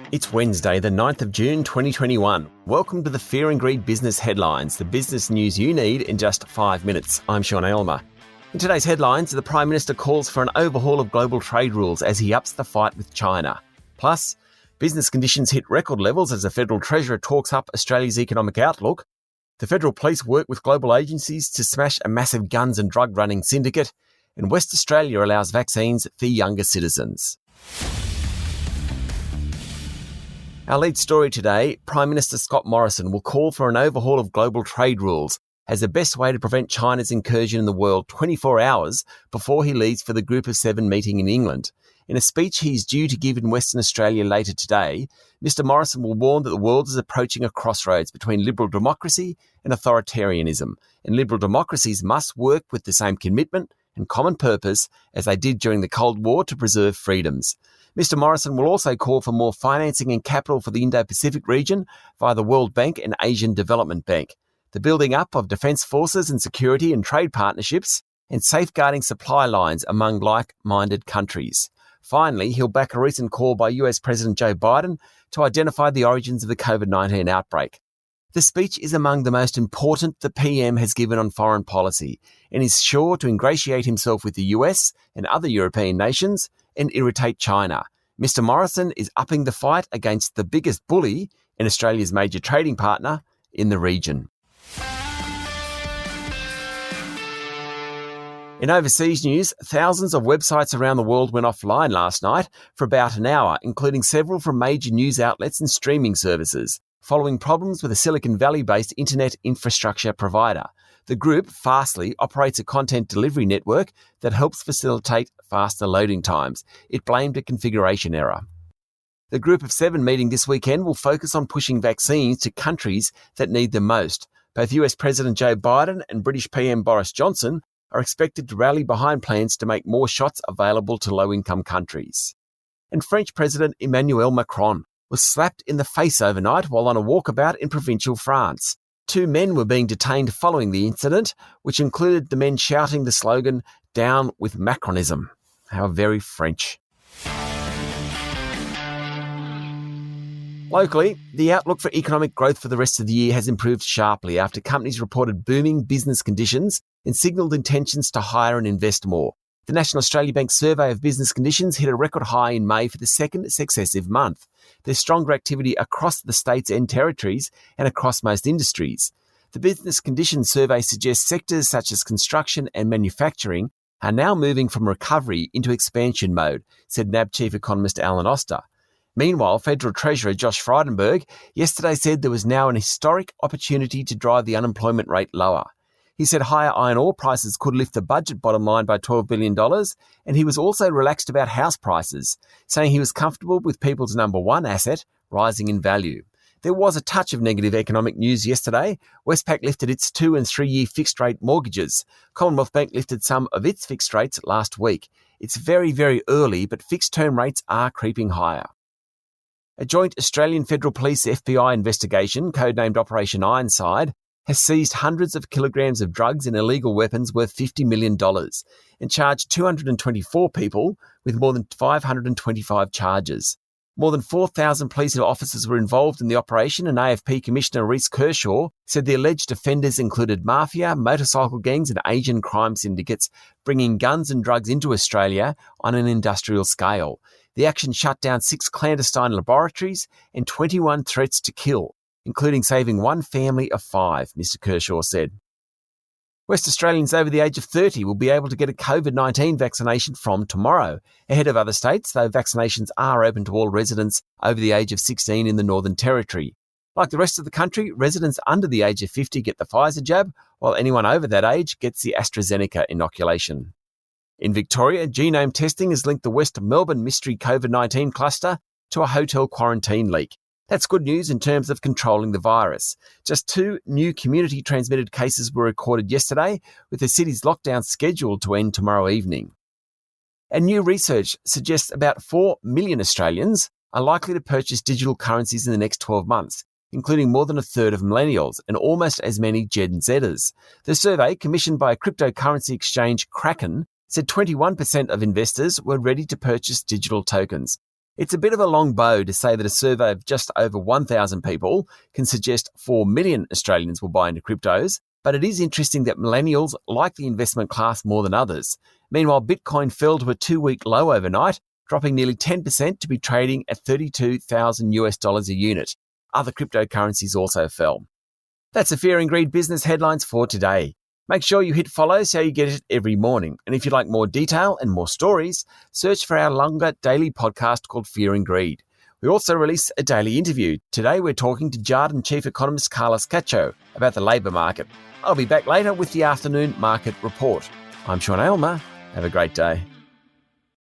It's Wednesday, the 9th of June 2021. Welcome to the Fear and Greed Business Headlines, the business news you need in just 5 minutes. I'm Sean Aylmer. In today's headlines, the Prime Minister calls for an overhaul of global trade rules as he ups the fight with China. Plus, business conditions hit record levels as the Federal Treasurer talks up Australia's economic outlook. The Federal Police work with global agencies to smash a massive guns and drug running syndicate. And West Australia allows vaccines for younger citizens. Our lead story today, Prime Minister Scott Morrison will call for an overhaul of global trade rules as the best way to prevent China's incursion in the world 24 hours before he leaves for the Group of Seven meeting in England. In a speech he's due to give in Western Australia later today, Mr Morrison will warn that the world is approaching a crossroads between liberal democracy and authoritarianism, and liberal democracies must work with the same commitment and common purpose as they did during the Cold War to preserve freedoms. Mr Morrison will also call for more financing and capital for the Indo-Pacific region via the World Bank and Asian Development Bank, the building up of defence forces and security and trade partnerships, and safeguarding supply lines among like-minded countries. Finally, he'll back a recent call by US President Joe Biden to identify the origins of the COVID-19 outbreak. The speech is among the most important the PM has given on foreign policy and is sure to ingratiate himself with the US and other European nations and irritate China. Mr Morrison is upping the fight against the biggest bully and Australia's major trading partner in the region. In overseas news, thousands of websites around the world went offline last night for about an hour, including several from major news outlets and streaming services, following problems with a Silicon Valley-based internet infrastructure provider. The group, Fastly, operates a content delivery network that helps facilitate faster loading times. It blamed a configuration error. The Group of Seven meeting this weekend will focus on pushing vaccines to countries that need them most. Both US President Joe Biden and British PM Boris Johnson are expected to rally behind plans to make more shots available to low-income countries. And French President Emmanuel Macron was slapped in the face overnight while on a walkabout in provincial France. 2 men were being detained following the incident, which included the men shouting the slogan, "Down with Macronism." How very French. Locally, the outlook for economic growth for the rest of the year has improved sharply after companies reported booming business conditions and signalled intentions to hire and invest more. The National Australia Bank survey of business conditions hit a record high in May for the second successive month. There's stronger activity across the states and territories and across most industries. The business conditions survey suggests sectors such as construction and manufacturing are now moving from recovery into expansion mode, said NAB Chief Economist Alan Oster. Meanwhile, Federal Treasurer Josh Frydenberg yesterday said there was now an historic opportunity to drive the unemployment rate lower. He said higher iron ore prices could lift the budget bottom line by $12 billion, and he was also relaxed about house prices, saying he was comfortable with people's number one asset rising in value. There was a touch of negative economic news yesterday. Westpac lifted its 2- and 3-year fixed-rate mortgages. Commonwealth Bank lifted some of its fixed rates last week. It's very, very early, but fixed-term rates are creeping higher. A joint Australian Federal Police FBI investigation, codenamed Operation Ironside, has seized hundreds of kilograms of drugs and illegal weapons worth $50 million and charged 224 people with more than 525 charges. More than 4,000 police officers were involved in the operation, and AFP Commissioner Rhys Kershaw said the alleged offenders included mafia, motorcycle gangs and Asian crime syndicates, bringing guns and drugs into Australia on an industrial scale. The action shut down 6 clandestine laboratories and 21 threats to kill, including saving 1 family of 5, Mr Kershaw said. West Australians over the age of 30 will be able to get a COVID-19 vaccination from tomorrow, ahead of other states, though vaccinations are open to all residents over the age of 16 in the Northern Territory. Like the rest of the country, residents under the age of 50 get the Pfizer jab, while anyone over that age gets the AstraZeneca inoculation. In Victoria, genome testing has linked the West Melbourne mystery COVID-19 cluster to a hotel quarantine leak. That's good news in terms of controlling the virus. Just 2 new community-transmitted cases were recorded yesterday, with the city's lockdown scheduled to end tomorrow evening. And new research suggests about 4 million Australians are likely to purchase digital currencies in the next 12 months, including more than a third of millennials and almost as many Gen Zers. The survey, commissioned by cryptocurrency exchange Kraken, said 21% of investors were ready to purchase digital tokens. It's a bit of a long bow to say that a survey of just over 1,000 people can suggest 4 million Australians will buy into cryptos, but it is interesting that millennials like the investment class more than others. Meanwhile, Bitcoin fell to a 2-week low overnight, dropping nearly 10% to be trading at $32,000 a unit. Other cryptocurrencies also fell. That's the Fear and Greed business headlines for today. Make sure you hit follow so you get it every morning. And if you'd like more detail and more stories, search for our longer daily podcast called Fear and Greed. We also release a daily interview. Today we're talking to Jarden Chief Economist Carlos Cacho about the labour market. I'll be back later with the afternoon market report. I'm Sean Aylmer. Have a great day.